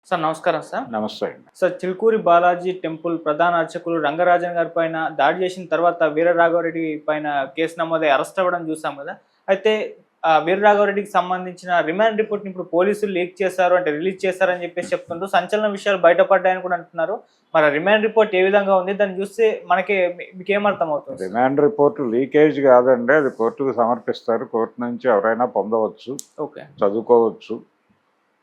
Sir నమస్కారం sir. నమస్తే అండి. సార్ చిలుకూరి బాలాజీ టెంపుల్ ప్రధాన అర్చకులు రంగరాజన్ గారి పైన దాడి చేసిన తర్వాత వీరరాఘవరెడ్డి పైన కేసు నమోదై అరెస్ట్ అవ్వడం చూసాం కదా. అయితే వీరరాఘవరెడ్డికి సంబంధించిన రిమాండ్ రిపోర్ట్‌ని ఇప్పుడు పోలీసులు లీక్ చేశారు అంటే రిలీజ్ చేశారని చెప్పేసి చెప్తుండ్రు. సంచలన విషయాలు బయటపడ్డాయని కూడా అంటున్నారు. మరి రిమాండ్ రిపోర్ట్ ఏ విధంగా ఉంది? దాన్ని చూస్తే మీకేమర్థం అవుతుంది? రిమాండ్ రిపోర్ట్ లీకేజ్ కాదండి. అది కోర్టుకు సమర్పిస్తారు. కోర్టు నుంచి ఎవరైనా పొందవచ్చు, ఓకే, చదువుకోవచ్చు.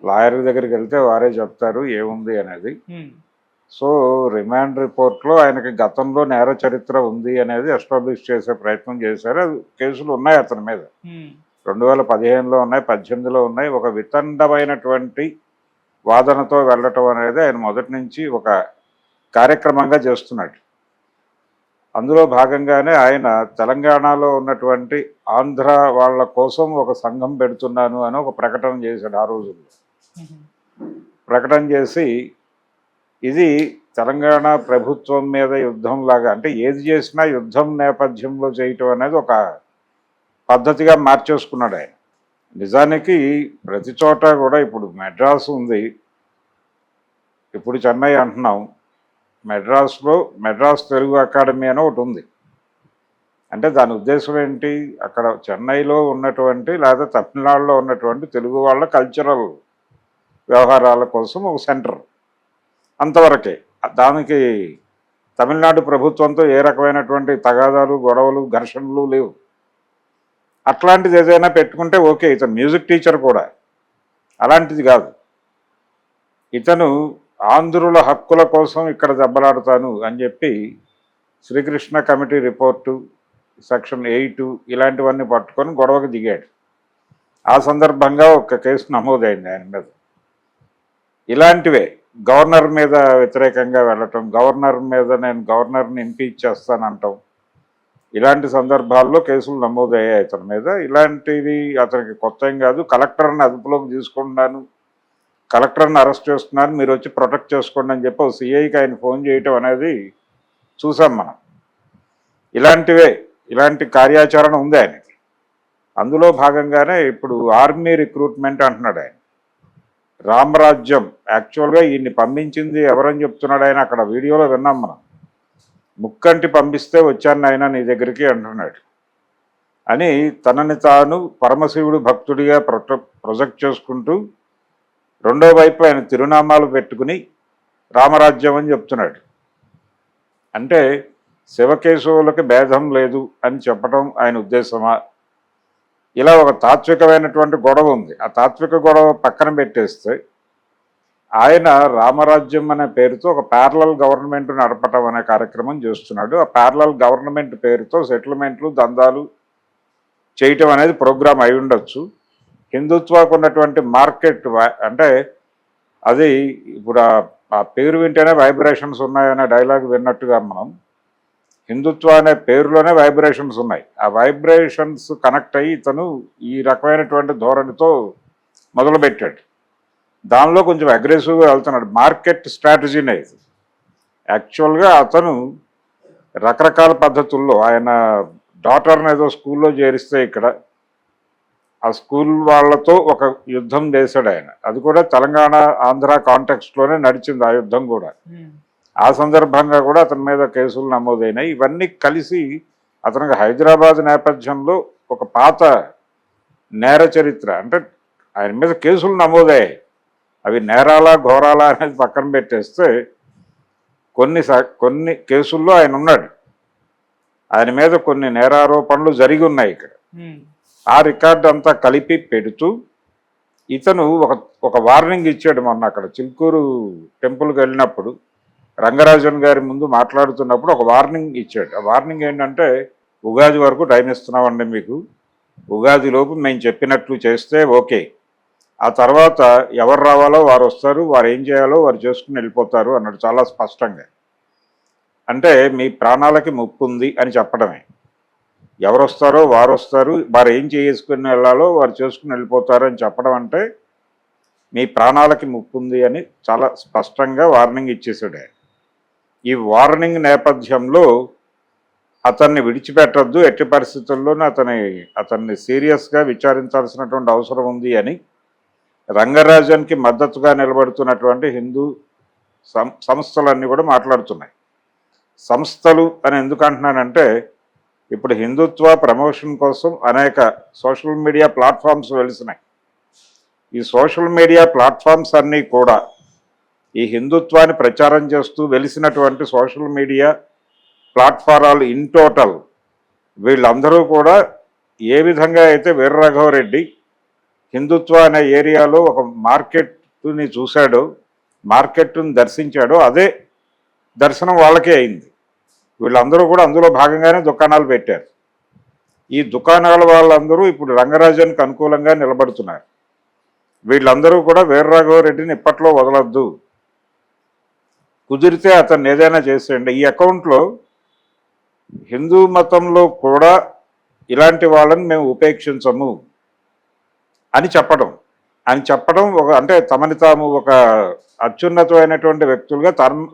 లాయర్ దగ్గరికి వెళ్తే వారే చెప్తారు ఏముంది అనేది. సో రిమాండ్ రిపోర్ట్లో ఆయనకి గతంలో నేర చరిత్ర ఉంది అనేది ఎస్టాబ్లిష్ చేసే ప్రయత్నం చేశారు. కేసులు ఉన్నాయి అతని మీద. 2015లో ఉన్నాయి, 18లో ఉన్నాయి. ఒక వితండమైనటువంటి వాదనతో వెళ్ళటం అనేది ఆయన మొదటి నుంచి ఒక కార్యక్రమంగా చేస్తున్నాడు. అందులో భాగంగానే ఆయన తెలంగాణలో ఉన్నటువంటి ఆంధ్ర వాళ్ళ కోసం ఒక సంఘం పెడుతున్నాను అని ఒక ప్రకటన చేశాడు ఆ రోజుల్లో. ప్రకటన చేసి ఇది తెలంగాణ ప్రభుత్వం మీద యుద్ధంలాగా, అంటే ఏది చేసినా యుద్ధం నేపథ్యంలో చేయటం అనేది ఒక పద్ధతిగా మార్చేసుకున్నాడు ఆయన. నిజానికి ప్రతి చోట కూడా ఇప్పుడు మెడ్రాస్ ఉంది, ఇప్పుడు చెన్నై అంటున్నాం. మెడ్రాస్లో మెడ్రాస్ తెలుగు అకాడమీ అని ఒకటి ఉంది. అంటే దాని ఉద్దేశం ఏంటి? అక్కడ చెన్నైలో ఉన్నటువంటి లేదా తమిళనాడులో ఉన్నటువంటి తెలుగు వాళ్ళ కల్చరల్ వ్యవహారాల కోసం ఒక సెంటర్, అంతవరకే. దానికి తమిళనాడు ప్రభుత్వంతో ఏ రకమైనటువంటి తగాదాలు, గొడవలు, ఘర్షణలు లేవు. అట్లాంటిది ఏదైనా పెట్టుకుంటే ఓకే. ఇతను మ్యూజిక్ టీచర్ కూడా, అలాంటిది కాదు. ఇతను ఆంధ్రుల హక్కుల కోసం ఇక్కడ దెబ్బలాడతాను అని చెప్పి శ్రీకృష్ణ కమిటీ రిపోర్టు, సెక్షన్ 8 ఇలాంటివన్నీ పట్టుకొని గొడవకు దిగాడు. ఆ సందర్భంగా ఒక కేసు నమోదైంది ఆయన మీద. ఇలాంటివే గవర్నర్ మీద వ్యతిరేకంగా వెళ్ళటం, గవర్నర్ మీద నేను గవర్నర్ని ఇంపీచ్ చేస్తానంటాం, ఇలాంటి సందర్భాల్లో కేసులు నమోదయ్యాయి అతని మీద. ఇలాంటివి అతనికి కొత్త ఏం కాదు. కలెక్టర్ని అదుపులోకి తీసుకుంటున్నాను, కలెక్టర్ని అరెస్ట్ చేస్తున్నాను, మీరు వచ్చి ప్రొటెక్ట్ చేసుకోండి అని చెప్పి సిఐకి ఆయన ఫోన్ చేయటం అనేది చూసాం మనం. ఇలాంటి కార్యాచరణ ఉంది ఆయనకి. అందులో భాగంగానే ఇప్పుడు ఆర్మీ రిక్రూట్మెంట్ అంటున్నాడు ఆయన. రామరాజ్యం యాక్చువల్గా ఈయన్ని పంపించింది ఎవరని చెప్తున్నాడు ఆయన. అక్కడ వీడియోలో విన్నాం మనం. ముక్కంటి పంపిస్తే వచ్చాను ఆయన నీ దగ్గరికి అంటున్నాడు అని తనని తాను పరమశివుడు భక్తుడిగా ప్రొజెక్ట్ చేసుకుంటూ రెండో వైపు ఆయన తిరునామాలు పెట్టుకుని రామరాజ్యం అని చెప్తున్నాడు. అంటే శివకేశవులకు భేదం లేదు అని చెప్పడం ఆయన ఉద్దేశమా? ఇలా ఒక తాత్వికమైనటువంటి గొడవ ఉంది. ఆ తాత్విక గొడవ పక్కన పెట్టేస్తే ఆయన రామరాజ్యం అనే పేరుతో ఒక ప్యారలల్ గవర్నమెంట్ నడపటం అనే కార్యక్రమం చేస్తున్నాడు. ఆ ప్యారలల్ గవర్నమెంట్ పేరుతో సెటిల్మెంట్లు, దందాలు చేయటం అనేది ప్రోగ్రాం అయి ఉండొచ్చు. హిందుత్వాకు ఉన్నటువంటి మార్కెట్, అంటే అది ఇప్పుడు ఆ పేరు వింటేనే వైబ్రేషన్స్ ఉన్నాయనే డైలాగ్ విన్నట్టుగా మనం హిందుత్వ అనే పేరులోనే వైబ్రేషన్స్ ఉన్నాయి. ఆ వైబ్రేషన్స్ కనెక్ట్ అయ్యి ఇతను ఈ రకమైనటువంటి ధోరణితో మొదలుపెట్టాడు. దానిలో కొంచెం అగ్రెసివ్గా వెళ్తున్నాడు. మార్కెట్ స్ట్రాటజీనే ఇది. యాక్చువల్గా అతను రకరకాల పద్ధతుల్లో ఆయన డాటర్ని ఏదో స్కూల్లో చేరిస్తే ఇక్కడ ఆ స్కూల్ వాళ్ళతో ఒక యుద్ధం చేశాడు ఆయన. అది కూడా తెలంగాణ ఆంధ్ర కాంటెక్స్ట్లోనే నడిచింది ఆ యుద్ధం కూడా. ఆ సందర్భంగా కూడా అతని మీద కేసులు నమోదైనాయి. ఇవన్నీ కలిసి అతనికి హైదరాబాద్ నేపథ్యంలో ఒక పాత నేర చరిత్ర, అంటే ఆయన మీద కేసులు నమోదయ్యాయి. అవి నేరాలా ఘోరాలా అనేది పక్కన పెట్టేస్తే కొన్ని కేసుల్లో ఆయన ఉన్నాడు. ఆయన మీద కొన్ని నేరారోపణలు జరిగి ఉన్నాయి ఇక్కడ. ఆ రికార్డు అంతా కలిపి పెడుతూ ఇతను ఒక వార్నింగ్ ఇచ్చాడు. మొన్న అక్కడ చిలుకూరు టెంపుల్కి వెళ్ళినప్పుడు రంగరాజన్ గారి ముందు మాట్లాడుతున్నప్పుడు ఒక వార్నింగ్ ఇచ్చాడు. ఆ వార్నింగ్ ఏంటంటే, ఉగాది వరకు టైం ఇస్తున్నామండి మీకు, ఉగాదిలోపు మేము చెప్పినట్లు చేస్తే ఓకే, ఆ తర్వాత ఎవరు రావాలో వారు వస్తారు, వారు ఏం చేయాలో వారు చేసుకుని వెళ్ళిపోతారు అన్నాడు చాలా స్పష్టంగా. అంటే మీ ప్రాణాలకి ముప్పు ఉంది అని చెప్పడమే. ఎవరు వస్తారో వారు వస్తారు, వారు ఏం చేసుకుని వెళ్ళాలో వారు చేసుకుని వెళ్ళిపోతారు అని చెప్పడం అంటే మీ ప్రాణాలకి ముప్పు ఉంది అని చాలా స్పష్టంగా వార్నింగ్ ఇచ్చేసాడు ఆయన. ఈ వార్నింగ్ నేపథ్యంలో అతన్ని విడిచిపెట్టద్దు, ఎట్టి పరిస్థితుల్లోనూ అతన్ని సీరియస్గా విచారించాల్సినటువంటి అవసరం ఉంది అని రంగరాజన్కి మద్దతుగా నిలబడుతున్నటువంటి హిందూ సంస్థలన్నీ కూడా మాట్లాడుతున్నాయి. సంస్థలు అని ఎందుకు అంటున్నానంటే, ఇప్పుడు హిందుత్వ ప్రమోషన్ కోసం అనేక సోషల్ మీడియా ప్లాట్ఫామ్స్ వెలిసినాయి. ఈ సోషల్ మీడియా ప్లాట్ఫామ్స్ అన్నీ కూడా ఈ హిందుత్వాన్ని ప్రచారం చేస్తూ వెలిసినటువంటి సోషల్ మీడియా ప్లాట్ఫారాలు ఇన్ టోటల్ వీళ్ళందరూ కూడా ఏ విధంగా అయితే వీరరాఘవరెడ్డి హిందుత్వ అనే ఏరియాలో ఒక మార్కెట్ని చూశాడో, మార్కెట్ని దర్శించాడో అదే దర్శనం వాళ్ళకే అయింది. వీళ్ళందరూ కూడా అందులో భాగంగానే దుకాణాలు పెట్టారు. ఈ దుకాణాల వాళ్ళందరూ ఇప్పుడు రంగరాజన్కి అనుకూలంగా నిలబడుతున్నారు. వీళ్ళందరూ కూడా వీరరాఘవరెడ్డిని ఇప్పట్లో వదలొద్దు, కుదిరితే అతన్ని ఏదైనా చేసేయండి. ఈ అకౌంట్లో హిందూ మతంలో కూడా ఇలాంటి వాళ్ళని మేము ఉపేక్షించము అని చెప్పడం ఒక అంటే తమని తాము ఒక అత్యున్నతమైనటువంటి వ్యక్తులుగా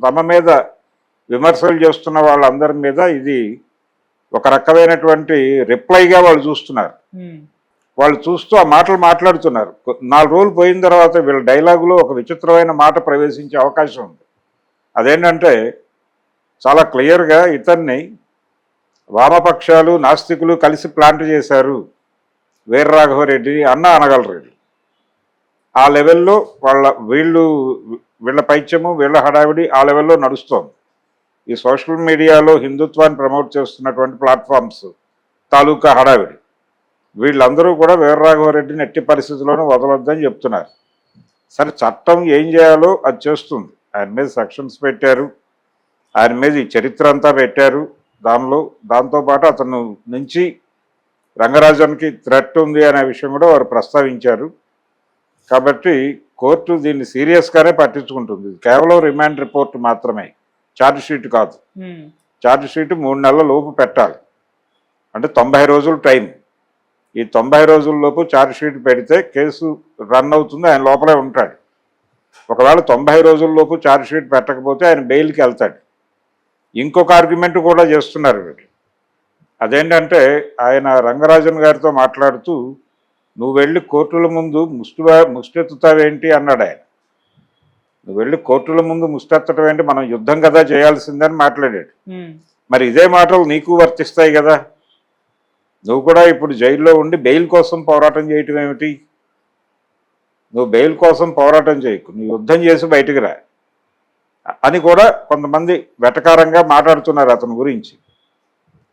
తమ మీద విమర్శలు చేస్తున్న వాళ్ళందరి మీద ఇది ఒక రకమైనటువంటి రిప్లైగా వాళ్ళు చూస్తున్నారు. వాళ్ళు చూస్తూ ఆ మాటలు మాట్లాడుతున్నారు. 4 రోజులు పోయిన తర్వాత వీళ్ళ డైలాగులో ఒక విచిత్రమైన మాట ప్రవేశించే అవకాశం ఉంది. అదేంటంటే చాలా క్లియర్గా ఇతన్ని వామపక్షాలు నాస్తికులు కలిసి ప్లాంట్ చేశారు వీరరాఘవరెడ్డి అనగలరు. ఆ లెవెల్లో వీళ్ళ పైత్యము వీళ్ళ హడావిడి ఆ లెవెల్లో నడుస్తోంది. ఈ సోషల్ మీడియాలో హిందుత్వాన్ని ప్రమోట్ చేస్తున్నటువంటి ప్లాట్ఫామ్స్ తాలూకా హడావిడి వీళ్ళందరూ కూడా వీరరాఘవరెడ్డిని ఎట్టి పరిస్థితుల్లోనూ వదలొద్దని చెప్తున్నారు. సరే, చట్టం ఏం చేయాలో అది చేస్తుంది. ఆయన మీద సెక్షన్స్ పెట్టారు, ఆయన మీద ఈ చరిత్ర అంతా పెట్టారు. దాంతోపాటు అతను నుంచి రంగరాజన్కి థ్రెట్ ఉంది అనే విషయం కూడా వారు ప్రస్తావించారు. కాబట్టి కోర్టు దీన్ని సీరియస్గానే పట్టించుకుంటుంది. కేవలం రిమాండ్ రిపోర్ట్ మాత్రమే, ఛార్జ్ షీట్ కాదు. ఛార్జ్ షీట్ 3 నెలల లోపు పెట్టాలి, అంటే 90 రోజులు టైం. ఈ 90 రోజుల్లోపు ఛార్జ్ షీట్ పెడితే కేసు రన్ అవుతుంది, ఆయన లోపలే ఉంటాడు. ఒకవేళ 90 రోజుల్లోపు ఛార్జ్ షీట్ పెట్టకపోతే ఆయన బెయిల్కి వెళ్తాడు. ఇంకొక ఆర్గ్యుమెంట్ కూడా చేస్తున్నారు వీళ్ళు. అదేంటంటే ఆయన రంగరాజన్ గారితో మాట్లాడుతూ, నువ్వు వెళ్ళి కోర్టుల ముందు ముష్టెత్తుతావేంటి అన్నాడు ఆయన. నువ్వు వెళ్ళి కోర్టుల ముందు ముష్టెత్తడం ఏంటి, మనం యుద్ధం కదా చేయాల్సిందని మాట్లాడాడు. మరి ఇదే మాటలు నీకు వర్తిస్తాయి కదా. నువ్వు కూడా ఇప్పుడు జైల్లో ఉండి బెయిల్ కోసం పోరాటం చేయటం ఏమిటి? నువ్వు బెయిల్ కోసం పోరాటం చేయకు, నువ్వు యుద్ధం చేసి బయటికి రా అని కూడా కొంతమంది వెటకారంగా మాట్లాడుతున్నారు అతని గురించి.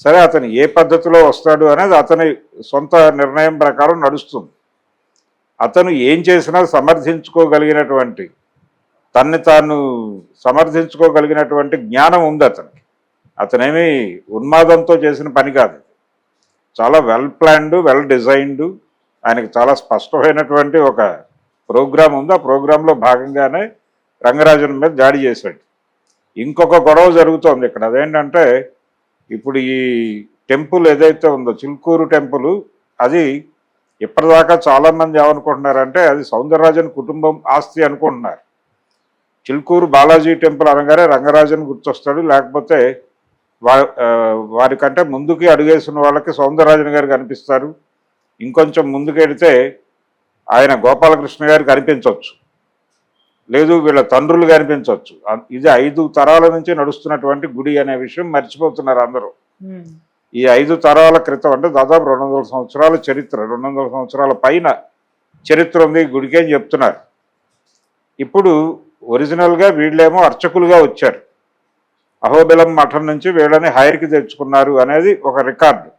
సరే, అతను ఏ పద్ధతిలో వస్తాడు అనేది అతని సొంత నిర్ణయం ప్రకారం నడుస్తుంది. అతను ఏం చేసినా సమర్థించుకోగలిగినటువంటి తన్ని తాను సమర్థించుకోగలిగినటువంటి జ్ఞానం ఉంది అతనికి. అతనేమి ఉన్మాదంతో చేసిన పని కాదు. చాలా వెల్ ప్లాన్డ్, వెల్ డిజైన్డ్, ఆయనకి చాలా స్పష్టమైనటువంటి ఒక ప్రోగ్రాం ఉంది. ఆ ప్రోగ్రాంలో భాగంగానే రంగరాజన్ మీద దాడి చేశాడు. ఇంకొక గొడవ జరుగుతోంది ఇక్కడ. అదేంటంటే ఇప్పుడు ఈ టెంపుల్ ఏదైతే ఉందో చిలుకూరు టెంపుల్, అది ఇప్పటిదాకా చాలామంది ఏమనుకుంటున్నారంటే అది సౌందరరాజన్ కుటుంబం ఆస్తి అనుకుంటున్నారు. చిలుకూరు బాలాజీ టెంపుల్ అనగానే రంగరాజన్ గుర్తొస్తాడు, లేకపోతే వారికంటే ముందుకి అడుగేసిన వాళ్ళకి సౌందరరాజన్ గారు కనిపిస్తారు. ఇంకొంచెం ముందుకెడితే ఆయన గోపాలకృష్ణ గారు కనిపించవచ్చు, లేదు వీళ్ళ తండ్రులు కనిపించవచ్చు. ఇది 5 తరాల నుంచి నడుస్తున్నటువంటి గుడి అనే విషయం మర్చిపోతున్నారు అందరూ. ఈ 5 తరాల క్రితం అంటే దాదాపు 200 సంవత్సరాల చరిత్ర, 200 సంవత్సరాల పైన చరిత్ర ఉంది ఈ గుడికి అని చెప్తున్నారు. ఇప్పుడు ఒరిజినల్గా వీళ్ళేమో అర్చకులుగా వచ్చారు, అహోబిలం మఠం నుంచి వీళ్ళని హైర్కి తెచ్చుకున్నారు అనేది ఒక రికార్డు.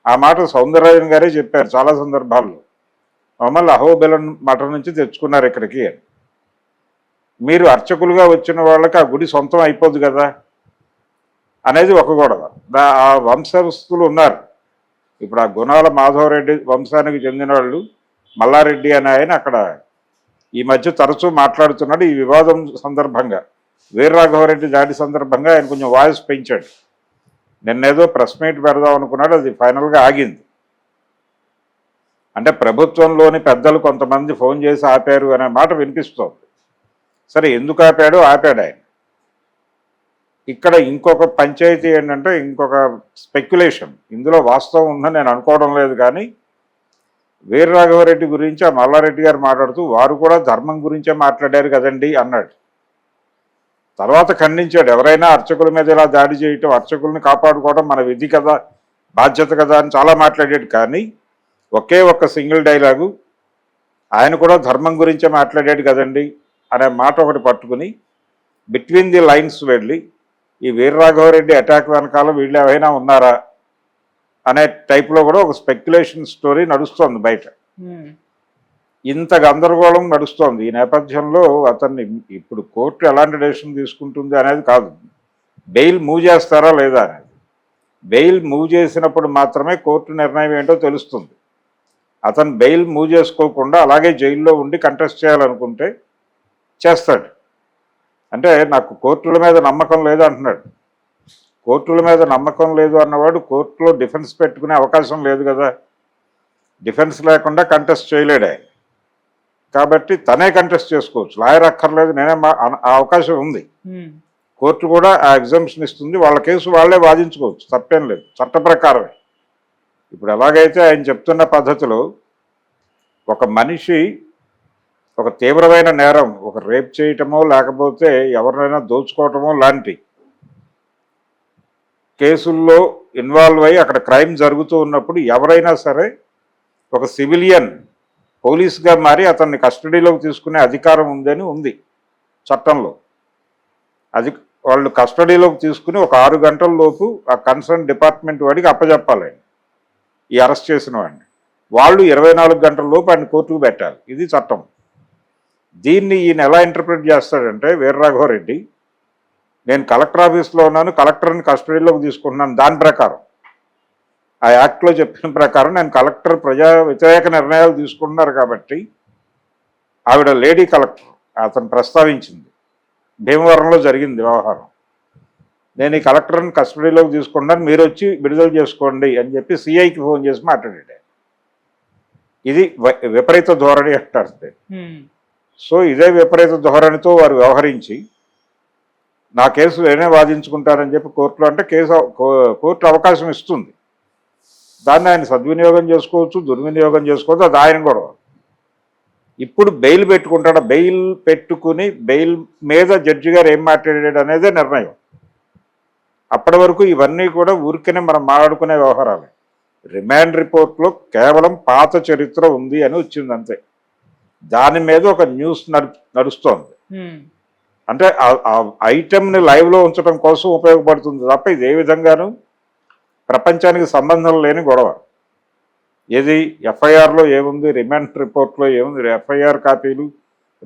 ఆ మాట సౌందరరాజన్ గారే చెప్పారు చాలా సందర్భాల్లో, మమ్మల్ని అహోబిలం మఠం నుంచి తెచ్చుకున్నారు ఇక్కడికి అని. మీరు అర్చకులుగా వచ్చిన వాళ్ళకి ఆ గుడి సొంతం అయిపోదు కదా అనేది ఒక గొడవ. ఆ వంశస్థులు ఉన్నారు. ఇప్పుడు ఆ గుణాల మాధవరెడ్డి వంశానికి చెందిన వాళ్ళు మల్లారెడ్డి అనే ఆయన అక్కడ ఈ మధ్య తరచూ మాట్లాడుతున్నాడు. ఈ వివాదం సందర్భంగా, వీరరాఘవరెడ్డి దాడి సందర్భంగా ఆయన కొంచెం వాయిస్ పెంచాడు. నిన్నేదో ప్రెస్ మీట్ పెడదాం అనుకున్నాడు, అది ఫైనల్గా ఆగింది. అంటే ప్రభుత్వంలోని పెద్దలు కొంతమంది ఫోన్ చేసి ఆపారు అనే మాట వినిపిస్తోంది. సరే, ఎందుకు ఆపాడు ఆయన. ఇక్కడ ఇంకొక పంచాయతీ ఏంటంటే, ఇంకొక స్పెక్యులేషన్, ఇందులో వాస్తవం ఉందని నేను అనుకోవడం లేదు, కానీ వీర రాఘవరెడ్డి గురించి ఆ మల్లారెడ్డి గారు మాట్లాడుతూ వారు కూడా ధర్మం గురించే మాట్లాడారు కదండి అన్నాడు. తర్వాత ఖండించాడు, ఎవరైనా అర్చకుల మీద ఇలా దాడి చేయటం, అర్చకుల్ని కాపాడుకోవడం మన విధి కదా, బాధ్యత కదా అని చాలా మాట్లాడాడు. కానీ ఒకే ఒక్క సింగిల్ డైలాగు, ఆయన కూడా ధర్మం గురించే మాట్లాడాడు కదండి అనే మాట ఒకటి పట్టుకుని బిట్వీన్ ది లైన్స్ వెళ్ళి ఈ వీరరాఘవరెడ్డి అటాక్ వెనకాల వీళ్ళు ఏమైనా ఉన్నారా అనే టైప్లో కూడా ఒక స్పెక్యులేషన్ స్టోరీ నడుస్తోంది బయట. ఇంత గందరగోళం నడుస్తోంది. ఈ నేపథ్యంలో అతన్ని ఇప్పుడు కోర్టు ఎలాంటి డెసిషన్ తీసుకుంటుంది అనేది కాదు, బెయిల్ మూవ్ చేస్తారా లేదా అనేది. బెయిల్ మూవ్ చేసినప్పుడు మాత్రమే కోర్టు నిర్ణయం ఏంటో తెలుస్తుంది. అతను బెయిల్ మూవ్ చేసుకోకుండా అలాగే జైల్లో ఉండి కంటెస్ట్ చేయాలనుకుంటే చేస్తాడు. అంటే నాకు కోర్టుల మీద నమ్మకం లేదు అంటున్నాడు. కోర్టుల మీద నమ్మకం లేదు అన్నవాడు కోర్టులో డిఫెన్స్ పెట్టుకునే అవకాశం లేదు కదా, డిఫెన్స్ లేకుండా కంటెస్ట్ చేయలేడే. కాబట్టి తనే కంటెస్ట్ చేసుకోవచ్చు, లాయర్ అక్కర్లేదు, నేనే ఆ అవకాశం ఉంది. కోర్టు కూడా ఆ ఎగ్జామ్షన్ ఇస్తుంది, వాళ్ళ కేసు వాళ్ళే వాదించుకోవచ్చు, తప్పేం లేదు, చట్ట ప్రకారమే. ఇప్పుడు ఎలాగైతే ఆయన చెప్తున్న పద్ధతిలో ఒక మనిషి ఒక తీవ్రమైన నేరం, ఒక రేప్ చేయటమో లేకపోతే ఎవరినైనా దోచుకోవటమో లాంటి కేసుల్లో ఇన్వాల్వ్ అయ్యి అక్కడ క్రైమ్ జరుగుతూ ఉన్నప్పుడు ఎవరైనా సరే ఒక సివిలియన్ పోలీస్గా మారి అతన్ని కస్టడీలోకి తీసుకునే అధికారం ఉందని ఉంది చట్టంలో. అది వాళ్ళు కస్టడీలోకి తీసుకుని ఒక 6 గంటల లోపు ఆ కన్సర్న్ డిపార్ట్మెంట్ వాడికి అప్పచెప్పాలండి ఈ అరెస్ట్ చేసిన వాడిని. వాళ్ళు 24 గంటల లోపు ఆయన కోర్టుకు పెట్టాలి, ఇది చట్టం. దీన్ని ఈయన ఎలా ఇంటర్ప్రిట్ చేస్తాడంటే, వీరరాఘవరెడ్డి నేను కలెక్టర్ ఆఫీస్లో ఉన్నాను, కలెక్టర్ని కస్టడీలోకి తీసుకుంటున్నాను, దాని ప్రకారం ఆ యాక్ట్లో చెప్పిన ప్రకారం నేను కలెక్టర్ ప్రజా వ్యతిరేక నిర్ణయాలు తీసుకుంటున్నారు కాబట్టి, ఆవిడ లేడీ కలెక్టర్ అతను ప్రస్తావించింది, భీమవరంలో జరిగింది వ్యవహారం, నేను ఈ కలెక్టర్ని కస్టడీలోకి తీసుకుంటాను, మీరు వచ్చి విడుదల చేసుకోండి అని చెప్పి సిఐకి ఫోన్ చేసి మాట్లాడాడు. ఇది విపరీత ధోరణి అంటారు. సో ఇదే విపరీత ధోరణితో వారు వ్యవహరించి నా కేసు నేనే వాదించుకుంటారని చెప్పి కోర్టులో అంటే కోర్టు అవకాశం ఇస్తుంది. దాన్ని ఆయన సద్వినియోగం చేసుకోవచ్చు, దుర్వినియోగం చేసుకోవచ్చు, అది ఆయన గొడవ. ఇప్పుడు బెయిల్ పెట్టుకుంటాడు, బెయిల్ పెట్టుకుని బెయిల్ మీద జడ్జి గారు ఏం మాట్లాడాడు అనేదే నిర్ణయం. అప్పటి వరకు ఇవన్నీ కూడా ఊరికనే మనం మాట్లాడుకునే వ్యవహారాలు. రిమాండ్ రిపోర్ట్లో కేవలం పాత చరిత్ర ఉంది అని వచ్చింది అంతే. దాని మీద ఒక న్యూస్ నడుస్తోంది. అంటే ఆ ఐటెంని లైవ్లో ఉంచడం కోసం ఉపయోగపడుతుంది తప్ప ఇది ఏ విధంగానూ ప్రపంచానికి సంబంధం లేని గొడవ. ఏది ఎఫ్ఐఆర్లో ఏముంది, రిమాండ్ రిపోర్ట్లో ఏముంది, ఎఫ్ఐఆర్ కాపీలు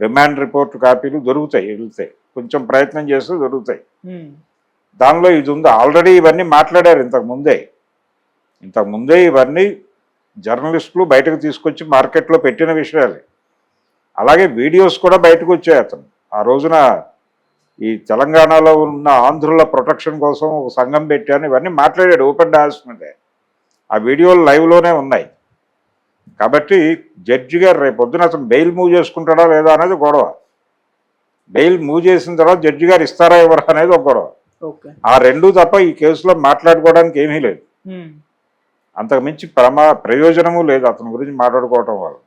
రిమాండ్ రిపోర్ట్ కాపీలు దొరుకుతాయి, వెళ్తాయి, కొంచెం ప్రయత్నం చేస్తే దొరుకుతాయి. దానిలో ఇది ఉంది. ఆల్రెడీ ఇవన్నీ మాట్లాడారు ఇంతకుముందే ఇవన్నీ జర్నలిస్టులు బయటకు తీసుకొచ్చి మార్కెట్లో పెట్టిన విషయాలు. అలాగే వీడియోస్ కూడా బయటకు వచ్చాయి. అతను ఆ రోజున ఈ తెలంగాణలో ఉన్న ఆంధ్రుల ప్రొటెక్షన్ కోసం ఒక సంఘం పెట్టాను, ఇవన్నీ మాట్లాడాడు ఓపెన్ డాన్స్ మీద. ఆ వీడియోలు లైవ్లోనే ఉన్నాయి. కాబట్టి జడ్జి గారు రేపు పొద్దున అతను బెయిల్ మూవ్ చేసుకుంటాడా లేదా అనేది గొడవ. బెయిల్ మూవ్ చేసిన తర్వాత జడ్జి గారు ఇస్తారా ఎవరా అనేది ఒక గొడవ. ఆ రెండు తప్ప ఈ కేసులో మాట్లాడుకోవడానికి ఏమీ లేదు. అంతకుమించి ప్రయోజనము లేదు అతని గురించి మాట్లాడుకోవటం వల్ల.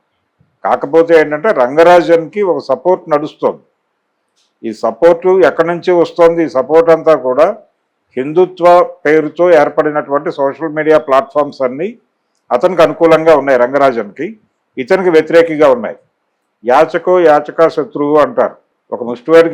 కాకపోతే ఏంటంటే రంగరాజన్కి ఒక సపోర్ట్ నడుస్తుంది. ఈ సపోర్టు ఎక్కడి నుంచి వస్తుంది? ఈ సపోర్ట్ అంతా కూడా హిందుత్వ పేరుతో ఏర్పడినటువంటి సోషల్ మీడియా ప్లాట్ఫామ్స్ అన్నీ అతనికి అనుకూలంగా ఉన్నాయి, రంగరాజన్కి. ఇతనికి వ్యతిరేకిగా ఉన్నాయి. యాచక శత్రువు అంటారు. ఒక ముష్టివాడికి